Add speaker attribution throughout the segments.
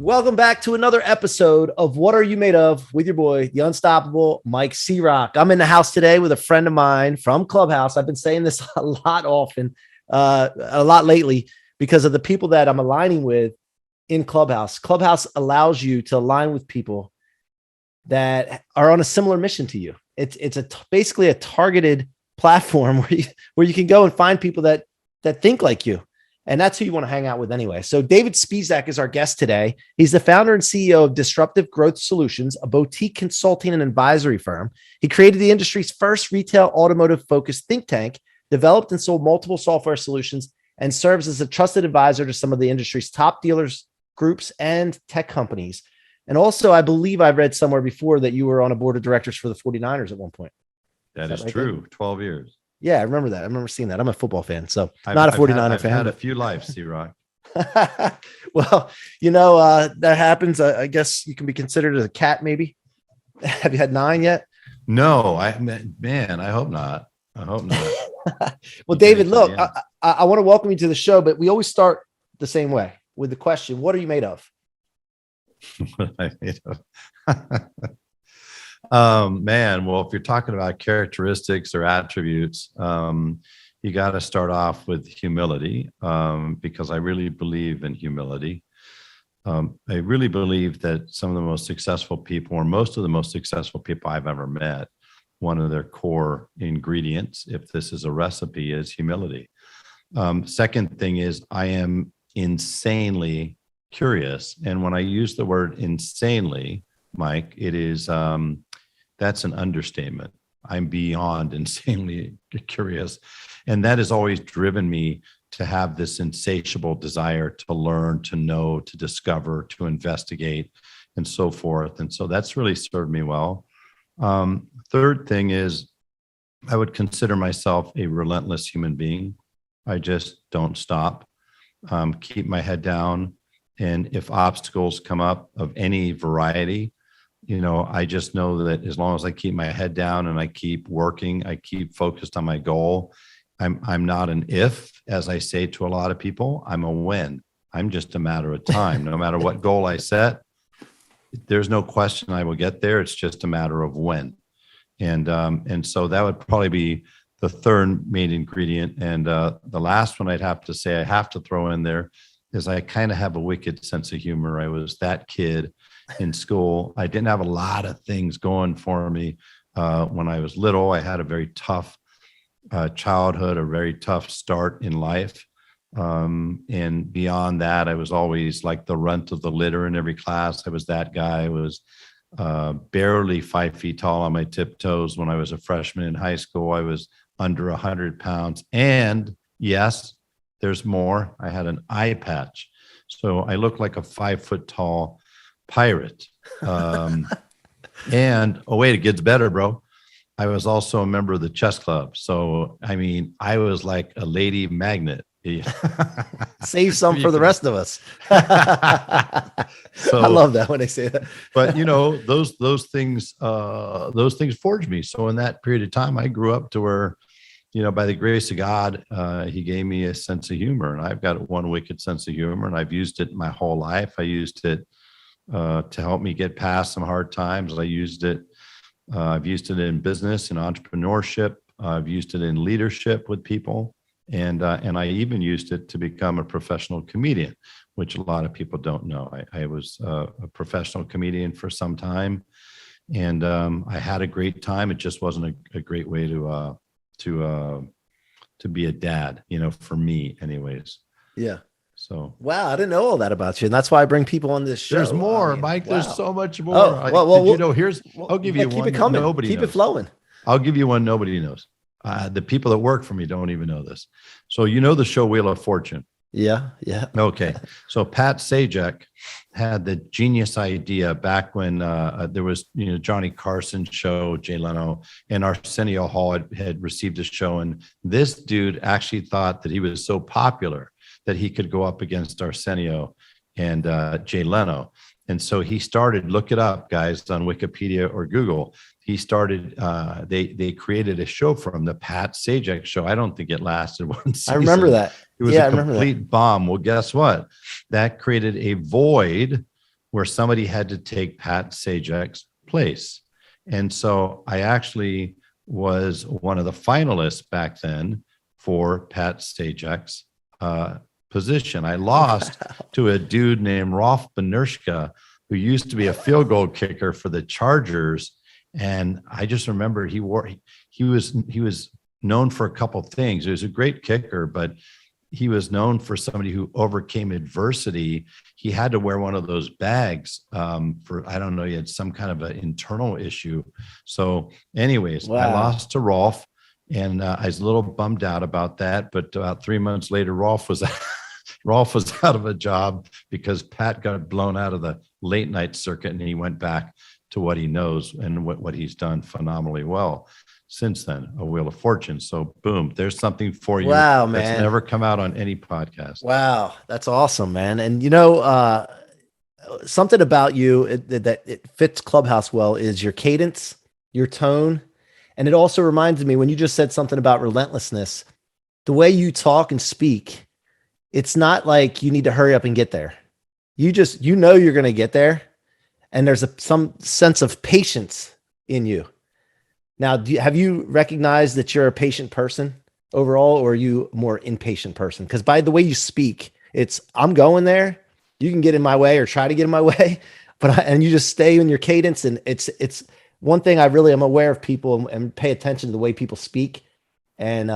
Speaker 1: Welcome back to another episode of What Are You Made Of with your boy, the unstoppable Mike C-Roc. I'm in the house today with a friend of mine from Clubhouse. I've been saying this a lot lately because of the people that I'm aligning with in Clubhouse. Clubhouse allows you to align with people that are on a similar mission to you. It's basically a targeted platform where you can go and find people that think like you. And that's who you want to hang out with anyway. So David Spisak is our guest today. He's the founder and CEO of Disruptive Growth Solutions, a boutique consulting and advisory firm. He created the industry's first retail automotive-focused think tank, developed and sold multiple software solutions, and serves as a trusted advisor to some of the industry's top dealers, groups, and tech companies. And also, I believe I've read somewhere before that you were on a board of directors for the 49ers at one point.
Speaker 2: That is true. 12 years.
Speaker 1: Yeah, I remember that. I remember seeing that. I'm a football fan, so not a 49er fan.
Speaker 2: I've had a few lives, C-Roc.
Speaker 1: Well, that happens. I guess you can be considered as a cat, maybe. Have you had 9 yet?
Speaker 2: No, I hope not.
Speaker 1: Well, David, look, I want to welcome you to the show, but we always start the same way with the question, what are you made of?
Speaker 2: What am I made of? Well, if you're talking about characteristics or attributes, you got to start off with humility, because I really believe in humility. I really believe that some of the most successful people, or most of the most successful people I've ever met, one of their core ingredients, if this is a recipe, is humility. Second thing is I am insanely curious. And when I use the word insanely, Mike, it is, that's an understatement. I'm beyond insanely curious. And that has always driven me to have this insatiable desire to learn, to know, to discover, to investigate, and so forth. And so that's really served me well. Third thing is I would consider myself a relentless human being. I just don't stop, keep my head down. And if obstacles come up of any variety, I just know that as long as I keep my head down and I keep working, I keep focused on my goal. I'm not an if, as I say to a lot of people, I'm a when. I'm just a matter of time. No matter what goal I set, there's no question I will get there. It's just a matter of when. And so that would probably be the third main ingredient. And the last one I'd have to say I have to throw in there is I kind of have a wicked sense of humor. I was that kid in school. I didn't have a lot of things going for me when I was little. I had a very tough childhood, a very tough start in life. And beyond that, I was always like the runt of the litter in every class. I was that guy. I was barely 5 feet tall on my tiptoes when I was a freshman in high school. I was under 100 pounds. And yes, there's more. I had an eye patch. So I looked like a 5 foot tall pirate. And oh wait, it gets better, bro. I was also a member of the chess club. So I mean, I was like a lady magnet.
Speaker 1: Save some for the rest of us. So I love that when they say that.
Speaker 2: But those things forged me. So in that period of time, I grew up to where, by the grace of God, he gave me a sense of humor, and I've got one wicked sense of humor, and I've used it my whole life. I used it to help me get past some hard times. I've used it in business and entrepreneurship. I've used it in leadership with people. And I even used it to become a professional comedian, which a lot of people don't know. I was a professional comedian for some time, and I had a great time. It just wasn't a great way to be a dad, for me anyways.
Speaker 1: Yeah.
Speaker 2: So,
Speaker 1: wow, I didn't know all that about you. And that's why I bring people on this show.
Speaker 2: There's more, Mike. Wow. There's so much more.
Speaker 1: Oh,
Speaker 2: I'll give you one.
Speaker 1: Keep it coming.
Speaker 2: Nobody
Speaker 1: keep
Speaker 2: knows.
Speaker 1: It flowing.
Speaker 2: I'll give you one nobody knows. The people that work for me don't even know this. So the show Wheel of Fortune.
Speaker 1: Yeah.
Speaker 2: Okay. So Pat Sajak had the genius idea back when there was, Johnny Carson's show, Jay Leno, and Arsenio Hall had received a show. And this dude actually thought that he was so popular that he could go up against Arsenio and Jay Leno. And so he started, look it up, guys, on Wikipedia or Google. He started, they created a show for him, the Pat Sajak Show. I don't think it lasted one season.
Speaker 1: I remember that.
Speaker 2: It was a complete bomb. Well, guess what? That created a void where somebody had to take Pat Sajak's place. And so I actually was one of the finalists back then for Pat Sajak's position. I lost to a dude named Rolf Benershka, who used to be a field goal kicker for the Chargers. And I just remember he was known for a couple things. He was a great kicker, but he was known for somebody who overcame adversity. He had to wear one of those bags for, I don't know, he had some kind of an internal issue. So anyways,
Speaker 1: Wow.
Speaker 2: I lost to Rolf, and I was a little bummed out about that. But about 3 months later, Rolf was out of a job because Pat got blown out of the late night circuit, and he went back to what he knows and what he's done phenomenally well since then, A Wheel of Fortune. So boom, there's something for you.
Speaker 1: Wow, man.
Speaker 2: That's never come out on any podcast.
Speaker 1: Wow, that's awesome, man. And something about you that it fits Clubhouse well is your cadence, your tone. And it also reminds me, when you just said something about relentlessness, the way you talk and speak, it's not like you need to hurry up and get there. You know you're going to get there. And there's some sense of patience in you. Now, have you recognized that you're a patient person overall, or are you a more impatient person? Because by the way you speak, it's, I'm going there. You can get in my way or try to get in my way, and you just stay in your cadence. And it's one thing I really am aware of people and pay attention to the way people speak. And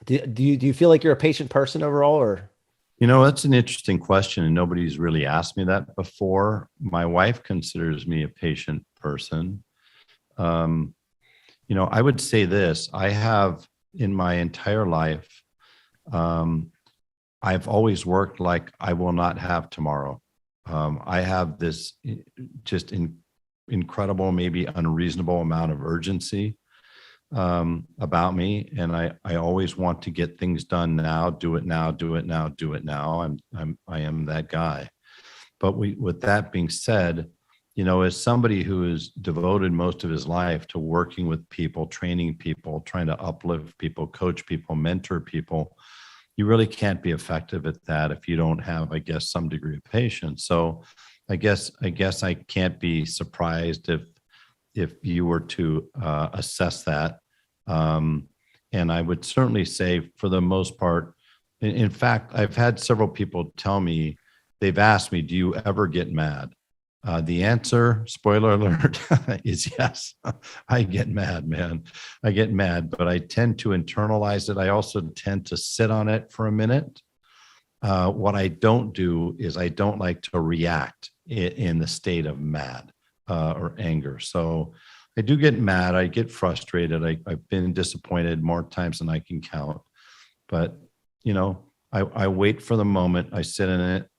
Speaker 1: do you feel like you're a patient person overall, or?
Speaker 2: That's an interesting question, and nobody's really asked me that before. My wife considers me a patient person. I would say this: I have, in my entire life, I've always worked like I will not have tomorrow. I have this just incredible, maybe unreasonable amount of urgency about me, and I always want to get things done now, do it now, do it now, do it now. I am that guy. But with that being said, as somebody who has devoted most of his life to working with people, training people, trying to uplift people, coach people, mentor people, you really can't be effective at that if you don't have, I guess, some degree of patience. So I guess I can't be surprised if you were to assess that. And I would certainly say, for the most part, in fact, I've had several people tell me, they've asked me, do you ever get mad? The answer, spoiler alert, is yes. I get mad, man. I get mad, but I tend to internalize it. I also tend to sit on it for a minute. What I don't do is I don't like to react in the state of mad or anger. So I do get mad. I get frustrated. I've been disappointed more times than I can count. But, I wait for the moment. I sit in it,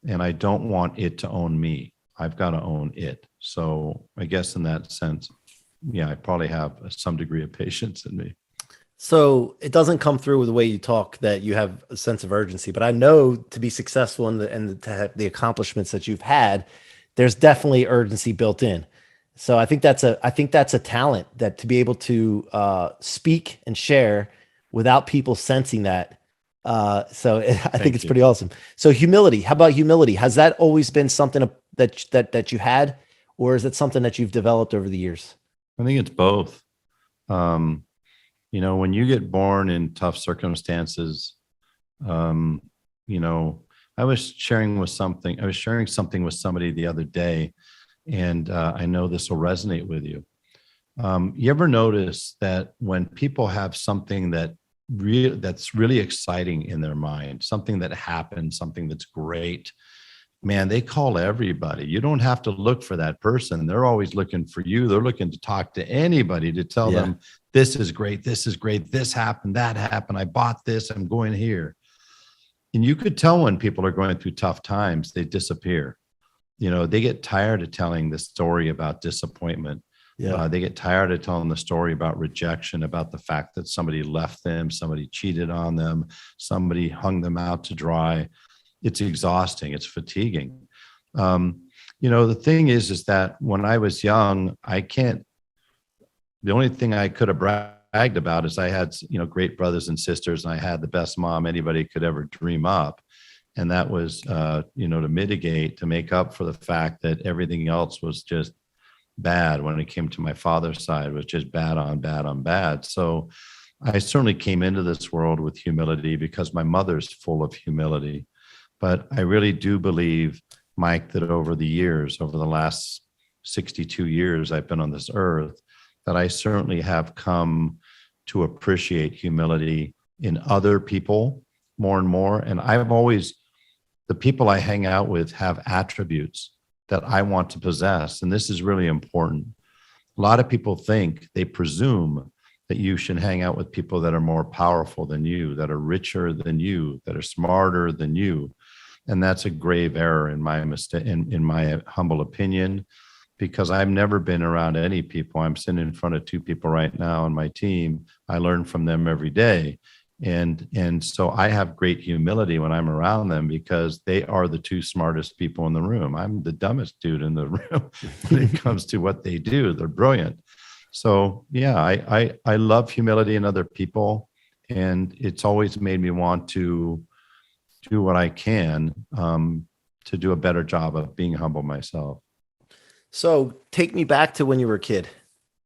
Speaker 2: and I don't want it to own me. I've got to own it. So I guess in that sense, yeah, I probably have some degree of patience in me.
Speaker 1: So it doesn't come through with the way you talk that you have a sense of urgency, but I know to be successful and to have the accomplishments that you've had, there's definitely urgency built in. So I think that's a talent, that to be able to speak and share without people sensing that. So I think it's pretty awesome. So humility, how about humility? Has that always been something that you had, or is it something that you've developed over the years?
Speaker 2: I think it's both. When you get born in tough circumstances, I was sharing something with somebody the other day, and I know this will resonate with you. You ever notice that when people have something that's really exciting in their mind, something that happened, something that's great, man, they call everybody. You don't have to look for that person. They're always looking for you. They're looking to talk to anybody to tell them, this is great, this happened, that happened, I bought this, I'm going here. And you could tell when people are going through tough times, they disappear. They get tired of telling the story about disappointment. They get tired of telling the story about rejection, about the fact that somebody left them, somebody cheated on them, somebody hung them out to dry. It's exhausting. It's fatiguing. The thing is that when I was young, the only thing I could have bragged about is I had, great brothers and sisters, and I had the best mom anybody could ever dream up. And that was, to mitigate, to make up for the fact that everything else was just bad when it came to my father's side, was just bad on bad on bad. So I certainly came into this world with humility because my mother's full of humility. But I really do believe, Mike, that over the years, over the last 62 years I've been on this earth, that I certainly have come to appreciate humility in other people more and more. And the people I hang out with have attributes that I want to possess. And this is really important. A lot of people they presume that you should hang out with people that are more powerful than you, that are richer than you, that are smarter than you. And that's a grave error in my humble opinion, because I've never been around any people. I'm sitting in front of two people right now on my team. I learn from them every day. And so I have great humility when I'm around them, because they are the two smartest people in the room. I'm the dumbest dude in the room when it comes to what they do. They're brilliant. So yeah, I love humility in other people, and it's always made me want to do what I can to do a better job of being humble myself.
Speaker 1: So take me back to when you were a kid.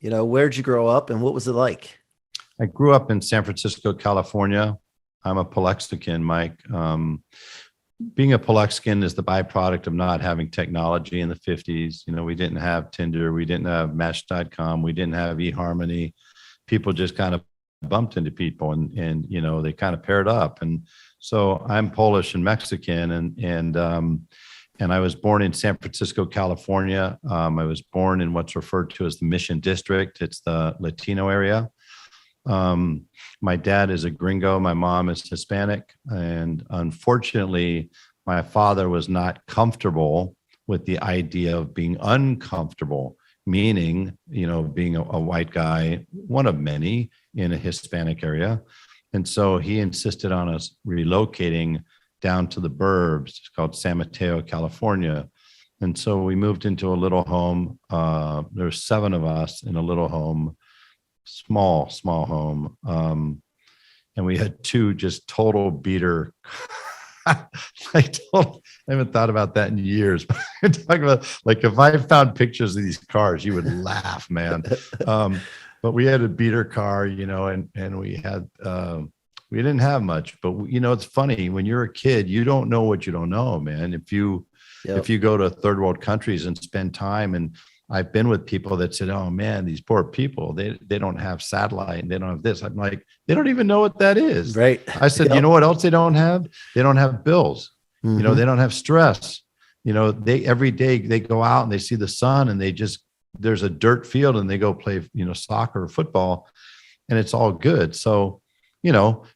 Speaker 1: Where'd you grow up and what was it like?
Speaker 2: I grew up in San Francisco, California. I'm a Polexican, Mike. Being a Polexican is the byproduct of not having technology in the 50s. We didn't have Tinder. We didn't have Match.com. We didn't have eHarmony. People just kind of bumped into people and they kind of paired up. And so I'm Polish and Mexican, and I was born in San Francisco, California. I was born in what's referred to as the Mission District. It's the Latino area. My dad is a gringo. My mom is Hispanic. And unfortunately, my father was not comfortable with the idea of being uncomfortable, meaning, being a white guy, one of many in a Hispanic area. And so he insisted on us relocating down to the burbs. It's called San Mateo, California. And so we moved into a little home. There's 7 of us in a little home, small home. And we had 2 just total beater. I haven't thought about that in years. But I'm talking about, like, if I found pictures of these cars, you would laugh, man. But we had a beater car, and we had, we didn't have much, but it's funny, when you're a kid, you don't know what you don't know, man. If you go to third world countries and spend time, and I've been with people that said, oh man, these poor people, they don't have satellite and they don't have this. I'm like, they don't even know what that is.
Speaker 1: Right.
Speaker 2: I said, you know what else they don't have? They don't have bills.
Speaker 1: Mm-hmm.
Speaker 2: They don't have stress. Every day they go out and they see the sun, and there's a dirt field, and they go play, soccer or football, and it's all good. So,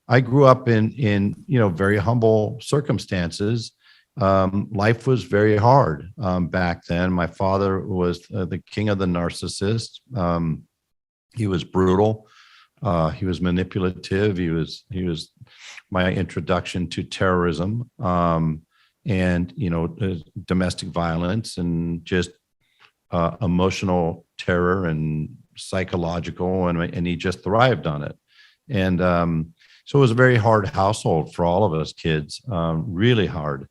Speaker 2: I grew up in very humble circumstances. Life was very hard back then. My father was the king of the narcissist. He was brutal. He was manipulative. He was my introduction to terrorism, and domestic violence, and just emotional terror and psychological, and he just thrived on it. And so it was a very hard household for all of us kids, really hard.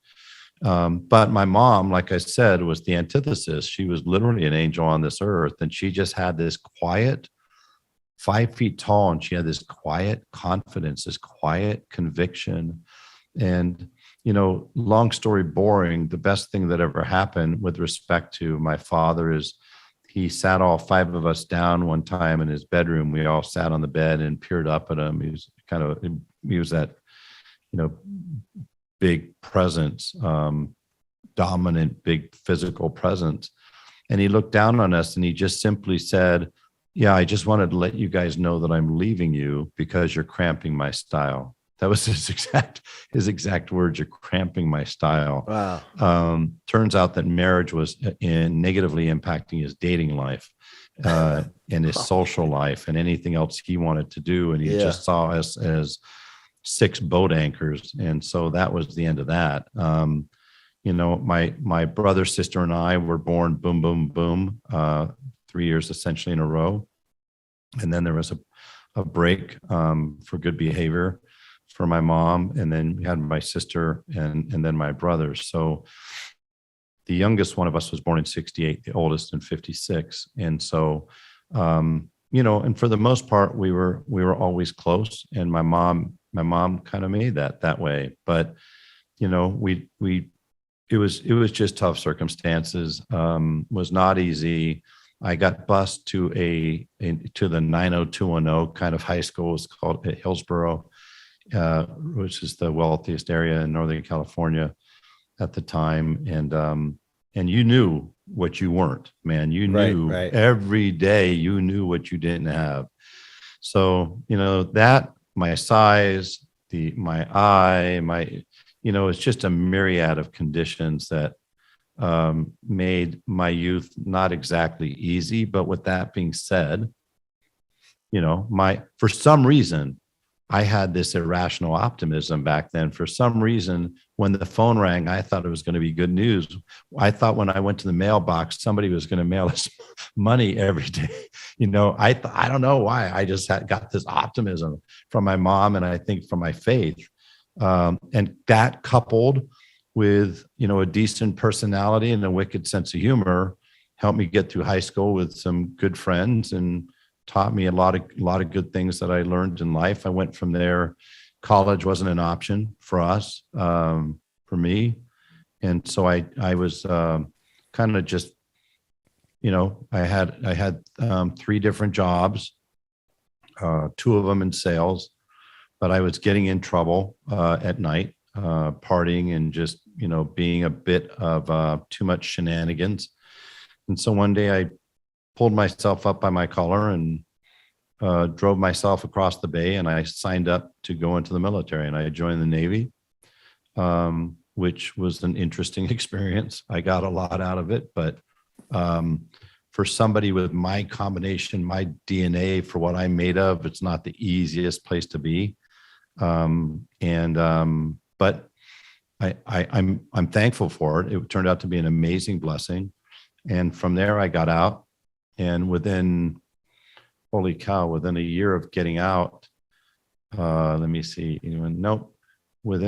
Speaker 2: But my mom, like I said, was the antithesis. She was literally an angel on this earth, and she just had this quiet, 5 feet tall, and she had this quiet confidence, this quiet conviction. And, long story boring, the best thing that ever happened with respect to my father is he sat all 5 of us down one time in his bedroom. We all sat on the bed and peered up at him. He was that, big presence, dominant, big physical presence. And he looked down on us and he just simply said, yeah, I just wanted to let you guys know that I'm leaving you because you're cramping my style. That was his exact words. You're cramping my style.
Speaker 1: Wow.
Speaker 2: Turns out that marriage was negatively impacting his dating life, and his social life, and anything else he wanted to do. And he just saw us as 6 boat anchors. And so that was the end of that. My brother, sister, and I were born boom, boom, boom, 3 years essentially in a row. And then there was a break for good behavior for my mom, and then we had my sister and then my brothers. So the youngest one of us was born in 68, the oldest in 56. And so, and for the most part, we were always close, and my mom kind of made that way. But, it was just tough circumstances. Was not easy. I got bused to the 90210 kind of high school. It's called at Hillsborough, which is the wealthiest area in Northern California at the time. And you knew what you weren't, man. You knew every day, you knew what you didn't have. So, that, my size, my eye, it's just a myriad of conditions that made my youth not exactly easy. But with that being said, for some reason, I had this irrational optimism back then. For some reason, when the phone rang, I thought it was going to be good news. I thought when I went to the mailbox, somebody was going to mail us money every day. I don't know why. I just got this optimism from my mom, and I think from my faith. And that, coupled with, a decent personality and a wicked sense of humor, helped me get through high school with some good friends and taught me a lot of good things that I learned in life. I went from there. College wasn't an option for us, for me. And so I was kind of just, I had 3 different jobs, 2 of them in sales, but I was getting in trouble at night, partying and just, being a bit of too much shenanigans. And so one day I pulled myself up by my collar and drove myself across the bay, and I signed up to go into the military, and I joined the Navy, which was an interesting experience. I got a lot out of it, but for somebody with my combination, my DNA, for what I'm made of, it's not the easiest place to be. But I'm thankful for it. It turned out to be an amazing blessing. And from there I got out, and within a year of getting out, within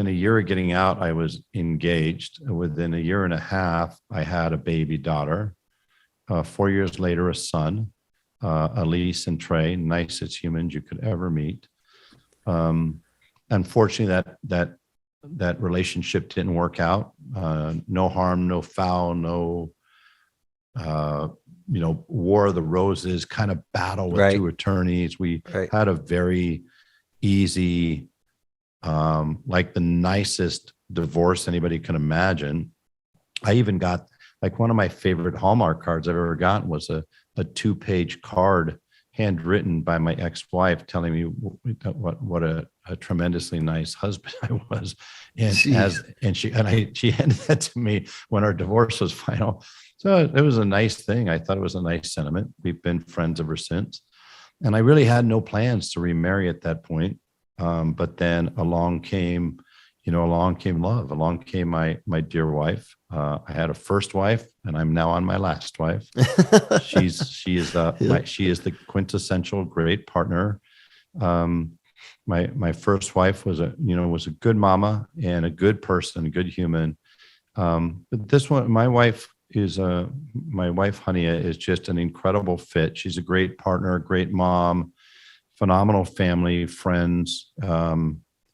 Speaker 2: a year of getting out, I was engaged. Within a year and a half, I had a baby daughter. 4 years later, a son, Elise and Trey, nicest humans you could ever meet. Unfortunately, that relationship didn't work out. No harm, no foul, no War of the Roses kind of battle with 2 attorneys. We had a very easy, like the nicest divorce anybody can imagine. I even got, like, one of my favorite Hallmark cards I've ever gotten was a 2-page card handwritten by my ex-wife telling me what a tremendously nice husband I was. And she handed that to me when our divorce was final. So it was a nice thing. I thought it was a nice sentiment. We've been friends ever since. And I really had no plans to remarry at that point. But then along came love. Along came my dear wife. I had a first wife, and I'm now on my last wife. She is the quintessential great partner. My first wife was a good mama and a good person, a good human. But this one, my wife, Hania, is just an incredible fit. She's a great partner, a great mom, phenomenal family, friends,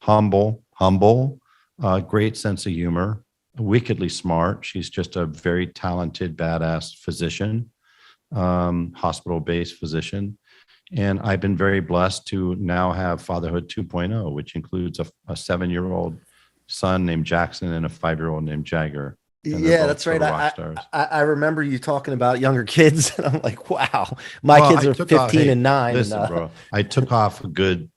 Speaker 2: humble, great sense of humor, wickedly smart. She's just a very talented, badass physician, hospital-based physician. And I've been very blessed to now have Fatherhood 2.0, which includes a 7-year-old son named Jackson and a 5-year-old named Jagger.
Speaker 1: Yeah, that's right. I remember you talking about younger kids, and I'm like, wow, my kids are 15 and 9.
Speaker 2: Listen, bro, I took off a good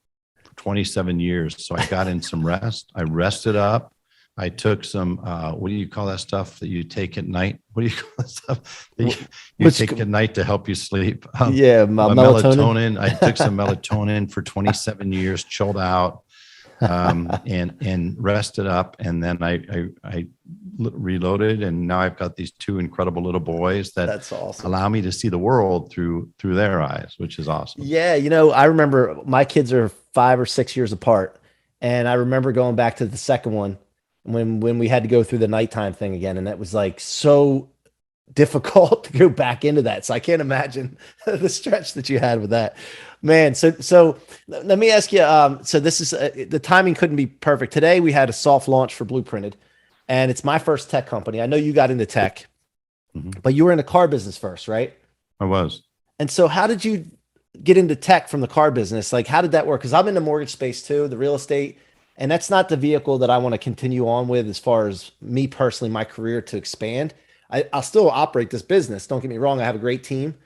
Speaker 2: 27 years. So I got in some rest. I rested up. I took some, what do you call that stuff that you take at night? What do you call that stuff that you take at night to help you sleep? Melatonin. I took some melatonin for 27 years, chilled out, and rested up. And then I reloaded, and now I've got these 2 incredible little boys that's awesome. Allow me to see the world through their eyes, which is awesome.
Speaker 1: Yeah. I remember my kids are 5 or 6 years apart, And I remember going back to the second one when we had to go through the nighttime thing again, and that was like so difficult to go back into that. So I can't imagine the stretch that you had with that, man. So let me ask you. So this is the timing couldn't be perfect. Today we had a soft launch for Blueprinted, and it's my first tech company. I know you got into tech, but you were in the car business first, right?
Speaker 2: I was.
Speaker 1: And so how did you get into tech from the car business? Like, how did that work? Because I'm in the mortgage space too, the real estate, and that's not the vehicle that I want to continue on with as far as me personally, my career to expand. I'll still operate this business. Don't get me wrong. I have a great team,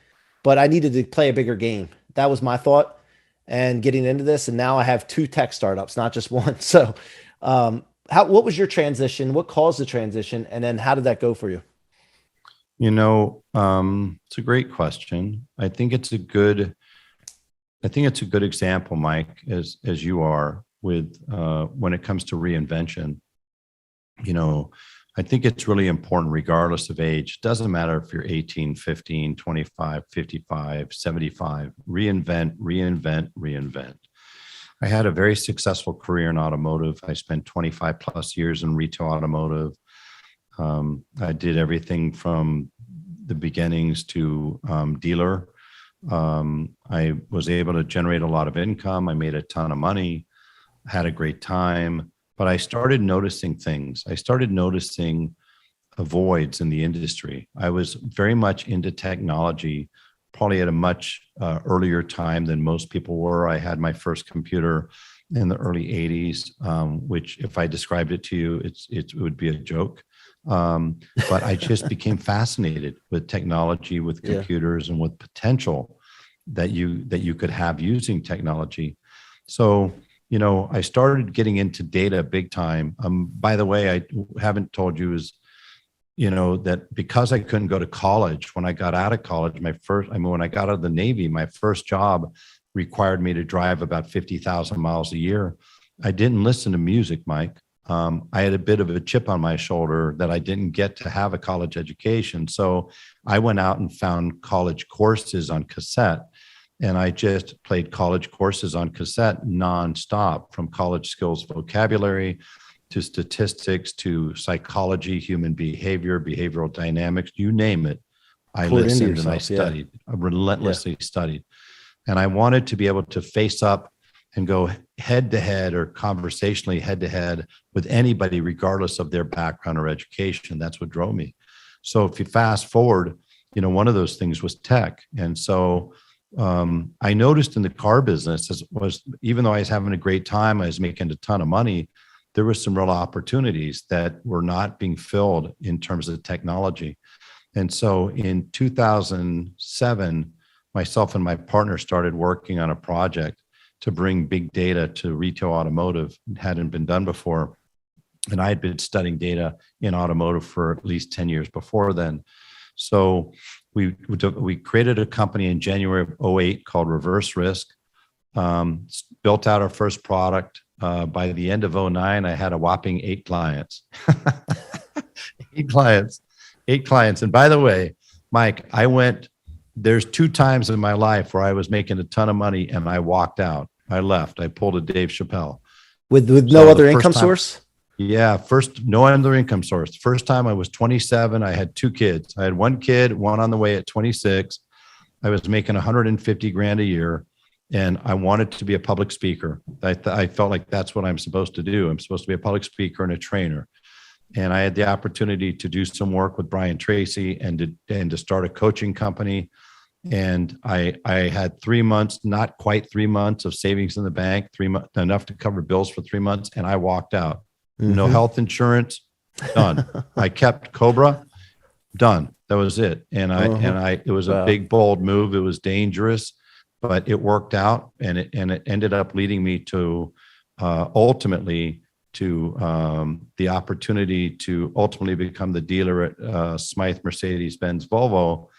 Speaker 1: but I needed to play a bigger game. That was my thought and getting into this. And now I have two tech startups, not just one. So, what was your transition? What caused the transition? And then how did that go for you?
Speaker 2: It's a great question. I think it's a good example, Mike, as you are with when it comes to reinvention. I think it's really important, regardless of age. It doesn't matter if you're 18, 15, 25, 55, 75. Reinvent, reinvent, reinvent. I had a very successful career in automotive. I spent 25 plus years in retail automotive. I did everything from the beginnings to dealer. I was able to generate a lot of income. I made a ton of money, had a great time, but I started noticing things. I started noticing voids in the industry. I was very much into technology, probably at a much earlier time than most people were. I had my first computer in the early 80s, which if I described it to you, it would be a joke. But I just became fascinated with technology, with computers, and with potential that you could have using technology. So, I started getting into data big time. By the way, I haven't told you is, that because I couldn't go to college, when I got out of college, when I got out of the Navy, my first job required me to drive about 50,000 miles a year. I didn't listen to music, Mike. I had a bit of a chip on my shoulder that I didn't get to have a college education. So I went out and found college courses on cassette, and I just played college courses on cassette nonstop, from college skills vocabulary to statistics to psychology, human behavior, behavioral dynamics, you name it. I listened and I studied. I relentlessly studied. And I wanted to be able to face up and go head to head or conversationally head to head with anybody, regardless of their background or education. That's what drove me. So if you fast forward, one of those things was tech. And so I noticed in the car business, even though I was having a great time, I was making a ton of money, there were some real opportunities that were not being filled in terms of technology. And so in 2007, myself and my partner started working on a project to bring big data to retail automotive. It hadn't been done before. And I had been studying data in automotive for at least 10 years before then. So we created a company in January of 2008 called Reverse Risk, built out our first product. By the end of 2009, I had a whopping 8 clients. 8 clients. And by the way, Mike, there's 2 times in my life where I was making a ton of money and I walked out. I left. I pulled a Dave Chappelle.
Speaker 1: With no other income source?
Speaker 2: Yeah, no other income source. First time I was 27. I had 2 kids. I had 1 kid, one on the way at 26. I was making 150 grand a year, and I wanted to be a public speaker. I felt like that's what I'm supposed to do. I'm supposed to be a public speaker and a trainer. And I had the opportunity to do some work with Brian Tracy and to start a coaching company. And I had 3 months, not quite 3 months of savings in the bank, 3 months, enough to cover bills for 3 months. And I walked out. No health insurance, done. I kept Cobra, done. That was it. And it was a big, bold move. It was dangerous, but it worked out. And it ended up leading me to ultimately to the opportunity to ultimately become the dealer at Smythe, Mercedes-Benz, Volvo,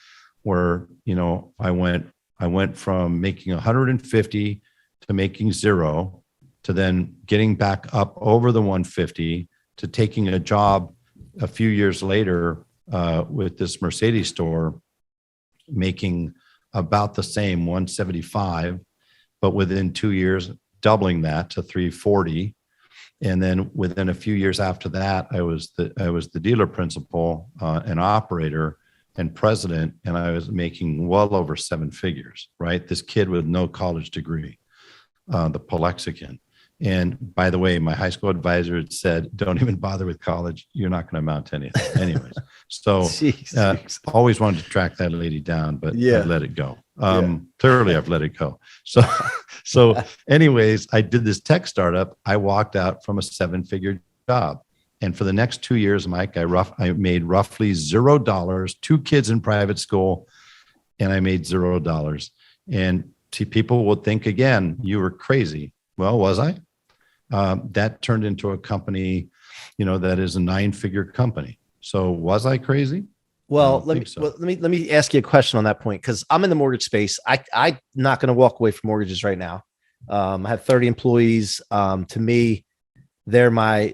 Speaker 2: where, I went from making 150 to making 0, to then getting back up over the 150, to taking a job a few years later with this Mercedes store, making about the same 175, but within 2 years, doubling that to 340. And then within a few years after that, I was the dealer principal, and operator and president, and I was making well over 7 figures, right? This kid with no college degree, the Polexican. And by the way, my high school advisor had said, don't even bother with college. You're not going to amount to anything. Anyways, so always wanted to track that lady down, but I let it go. Clearly I've let it go. So anyways, I did this tech startup. I walked out from a 7-figure job. And for the next 2 years, Mike, I made roughly $0, 2 kids in private school, and I made $0. And people will think again, you were crazy. Well, was I? That turned into a company, that is a 9-figure company. So was I crazy?
Speaker 1: Well, let me ask you a question on that point, because I'm in the mortgage space. I'm not going to walk away from mortgages right now. I have 30 employees. To me, they're my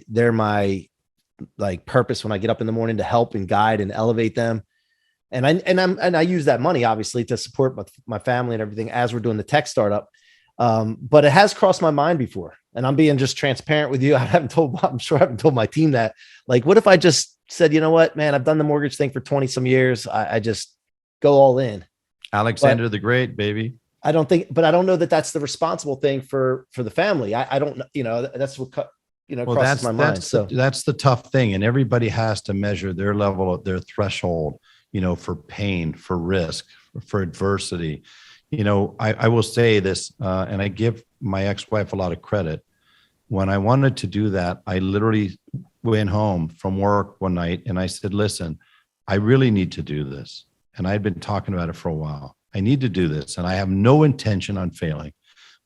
Speaker 1: like purpose when I get up in the morning to help and guide and elevate them. And I use that money obviously to support my family and everything as we're doing the tech startup. But it has crossed my mind before, and I'm being just transparent with you. I'm sure I haven't told my team that, like, what if I just said, you know what, man, I've done the mortgage thing for 20 some years. I just go all in.
Speaker 2: Alexander the Great, baby.
Speaker 1: I don't know that that's the responsible thing for the family. I don't, that's what, crosses my mind. So
Speaker 2: that's the tough thing. And everybody has to measure their level of their threshold, for pain, for risk, for adversity. I will say this, and I give my ex-wife a lot of credit. When I wanted to do that, I literally went home from work one night and I said, listen, I really need to do this. And I'd been talking about it for a while. I need to do this. And I have no intention on failing.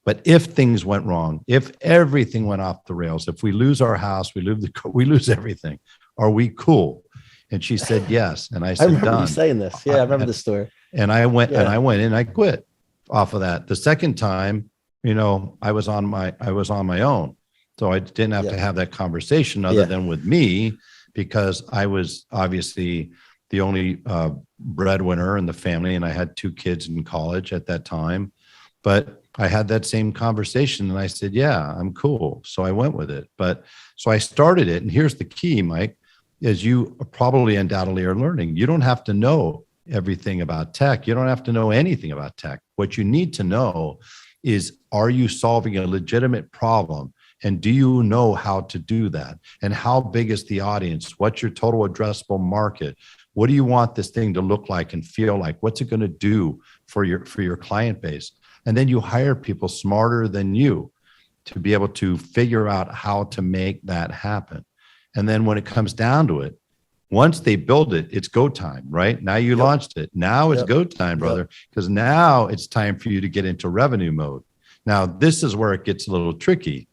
Speaker 2: But if things went wrong, if everything went off the rails, if we lose our house, we lose everything, are we cool? And she said, yes. And I said,
Speaker 1: I remember
Speaker 2: done.
Speaker 1: you saying this. Yeah, I remember this story.
Speaker 2: And I went and I quit off of that. The second time, I was on my own. So I didn't have to have that conversation other than with me, because I was obviously the only breadwinner in the family, and I had 2 kids in college at that time. But I had that same conversation and I said, yeah, I'm cool. So I went with it. So I started it. And here's the key, Mike, as you probably undoubtedly are learning, you don't have to know everything about tech. You don't have to know anything about tech. What you need to know is, are you solving a legitimate problem? And do you know how to do that? And how big is the audience? What's your total addressable market? What do you want this thing to look like and feel like? What's it going to do for your client base? And then you hire people smarter than you to be able to figure out how to make that happen. And then when it comes down to it, once they build it, it's go time, right? Now you launched it. Now it's go time, brother, because now it's time for you to get into revenue mode. Now, this is where it gets a little tricky.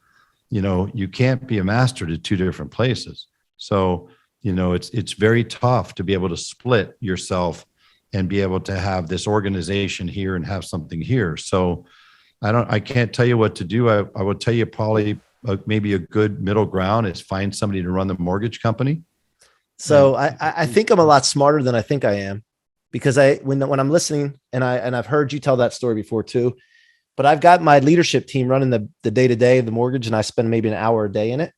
Speaker 2: You can't be a master to 2 different places. So, it's very tough to be able to split yourself and be able to have this organization here and have something here. So I can't tell you what to do. I will tell you probably maybe a good middle ground is find somebody to run the mortgage company.
Speaker 1: So I think I'm a lot smarter than I think I am, because when I'm listening, and I've heard you tell that story before too, but I've got my leadership team running the day-to-day of the mortgage, and I spend maybe an hour a day in it.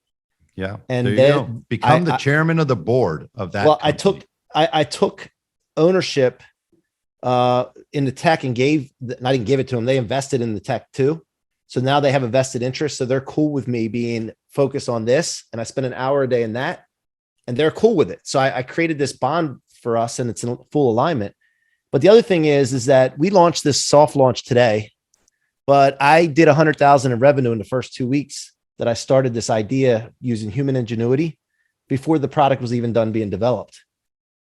Speaker 2: Yeah.
Speaker 1: And
Speaker 2: there you
Speaker 1: then
Speaker 2: go. Become the chairman of the board of that.
Speaker 1: Well,
Speaker 2: company.
Speaker 1: I took ownership in the tech and I didn't give it to them. They invested in the tech too. So now they have a vested interest. So they're cool with me being focused on this. And I spend an hour a day in that, and they're cool with it. So I created this bond for us, and it's in full alignment. But the other thing is that we launched this soft launch today, but I did 100,000 in revenue in the first 2 weeks that I started this idea using human ingenuity before the product was even done being developed.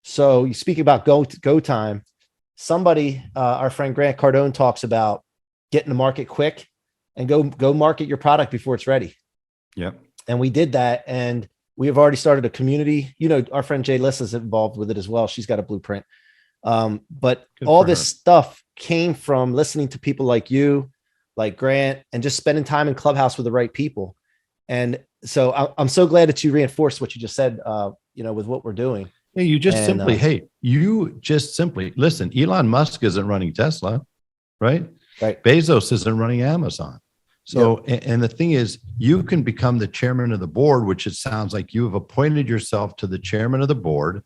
Speaker 1: So you speak about go time. Somebody, our friend Grant Cardone, talks about getting to market quick and go market your product before it's ready.
Speaker 2: Yep.
Speaker 1: And we did that, and we have already started a community. Our friend Jay Liss is involved with it as well. She's got a blueprint. But good all this stuff came from listening to people like you, like Grant, and just spending time in Clubhouse with the right people. And so I'm so glad that you reinforced what you just said, with what we're doing.
Speaker 2: Hey, you just simply listen. Elon Musk isn't running Tesla, right?
Speaker 1: Right.
Speaker 2: Bezos isn't running Amazon. So, and the thing is, you can become the chairman of the board, which it sounds like you have appointed yourself to the chairman of the board,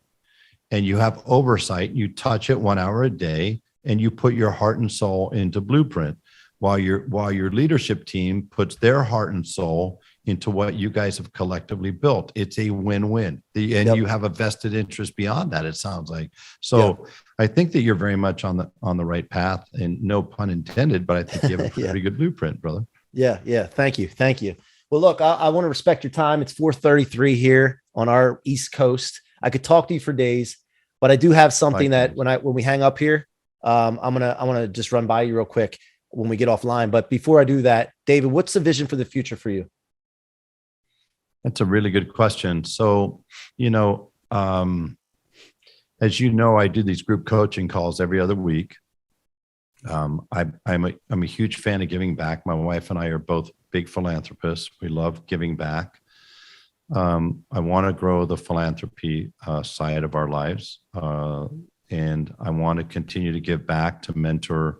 Speaker 2: and you have oversight. You touch it 1 hour a day, and you put your heart and soul into Blueprint, while your leadership team puts their heart and soul into what you guys have collectively built. It's a win-win. And you have a vested interest beyond that, it sounds like. So I think that you're very much on the right path, and no pun intended, but I think you have a pretty good blueprint, brother.
Speaker 1: Yeah. Thank you. Well, look, I want to respect your time. It's 4:33 here on our East Coast. I could talk to you for days, but I do have something that when we hang up here, I want to just run by you real quick when we get offline. But before I do that, David, what's the vision for the future for you?
Speaker 2: That's a really good question. So, as you know, I do these group coaching calls every other week. I'm a huge fan of giving back. My wife and I are both big philanthropists. We love giving back. I want to grow the philanthropy side of our lives. And I want to continue to give back to mentor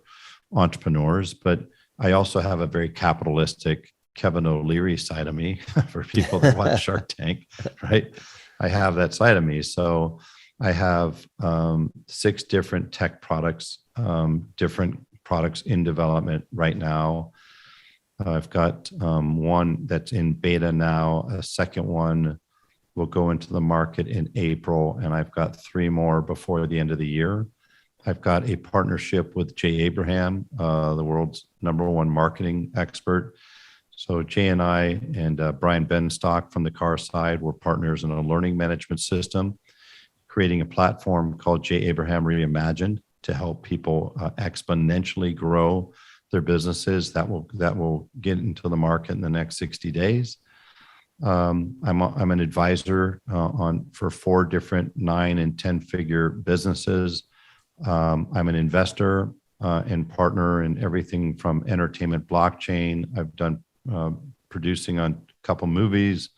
Speaker 2: entrepreneurs. But I also have a very capitalistic Kevin O'Leary side of me for people that watch Shark Tank, right? I have that side of me. So I have 6 different tech products, different products in development right now. I've got one that's in beta now. A second one will go into the market in April, and I've got 3 more before the end of the year. I've got a partnership with Jay Abraham, the world's #1 marketing expert. So Jay and I and Brian Benstock from the car side were partners in a learning management system, creating a platform called Jay Abraham Reimagined to help people exponentially grow their businesses. That will get into the market in the next 60 days. I'm an advisor for 4 different 9 and 10-figure businesses. I'm an investor and partner in everything from entertainment blockchain. I've done producing on a couple movies.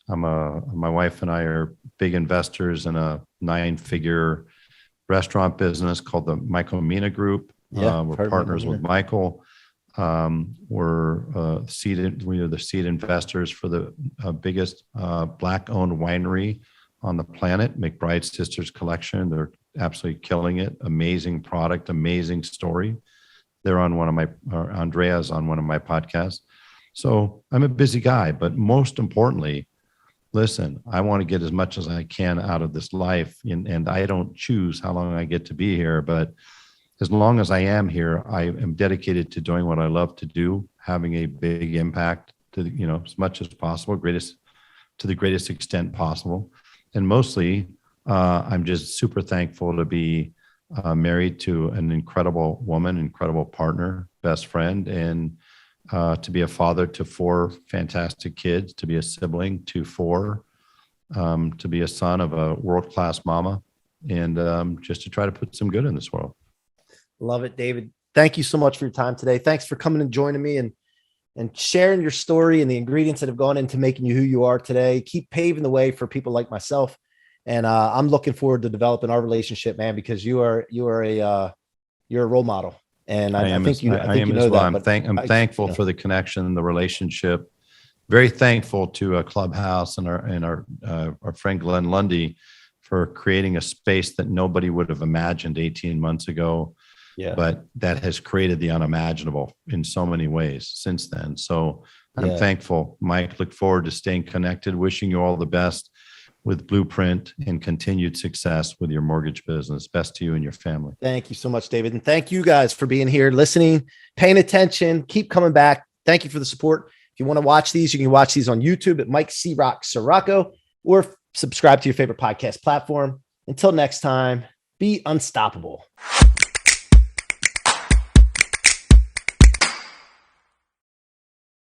Speaker 2: My wife and I are big investors in a 9-figure restaurant business called the Michael Mina Group. We're partners with Michael. We're the seed investors for the biggest Black-owned winery on the planet, McBride Sisters Collection. They're absolutely killing it. Amazing product, amazing story. They're on Andrea's on one of my podcasts. So I'm a busy guy, but most importantly, listen, I want to get as much as I can out of this life, and I don't choose how long I get to be here, but as long as I am here, I am dedicated to doing what I love to do, having a big impact to, as much as possible, to the greatest extent possible. And mostly, I'm just super thankful to be married to an incredible woman, incredible partner, best friend, and to be a father to 4 fantastic kids, to be a sibling to 4, to be a son of a world-class mama, and just to try to put some good in this world.
Speaker 1: Love it, David. Thank you so much for your time today. Thanks for coming and joining me and sharing your story and the ingredients that have gone into making you who you are today. Keep paving the way for people like myself. And I'm looking forward to developing our relationship, man, because you're a role model. And I think you know that.
Speaker 2: I'm thankful for the connection, the relationship. Very thankful to Clubhouse and our friend Glenn Lundy for creating a space that nobody would have imagined 18 months ago. Yeah. But that has created the unimaginable in so many ways since then. So I'm thankful, Mike. Look forward to staying connected. Wishing you all the best with Blueprint and continued success with your mortgage business. Best to you and your family.
Speaker 1: Thank you so much, David. And thank you guys for being here, listening, paying attention, keep coming back. Thank you for the support. If you want to watch these, you can watch these on YouTube at Mike C-Roc Ciorrocco, or subscribe to your favorite podcast platform. Until next time, be unstoppable.